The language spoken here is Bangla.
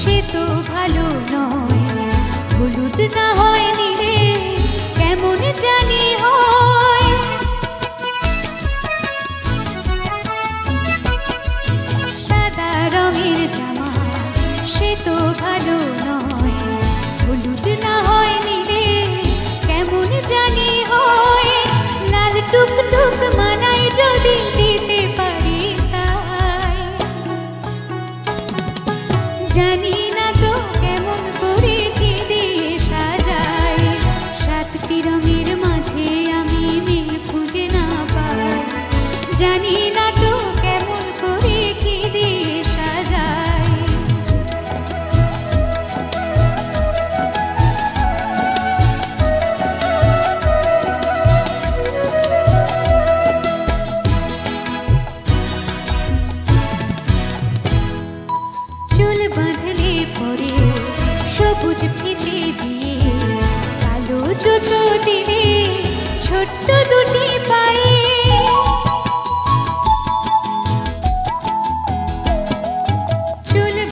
সে তো ভালো নয়। হলুদ না হয় নীলে কেমন জানি হয়। সাদা রঙের জামা সে তো ভালো নয়। হলুদ না হয় নীলে কেমন জানি হয়। লাল টুকটুক মানায় যদি দিতে পারি তাই। জানি না তো কেমন করে কি দিয়ে সাজাই। সাতটি রঙের মাঝে আমি মিল খুঁজে না পাই। জানি না তো কেমন করে কি দিয়ে সাজাই। চুল বাঁধলে পরে সবুজ ফিতে দিয়ে, কালো জুতো দিলে ছোট্ট দুটি পায়ে।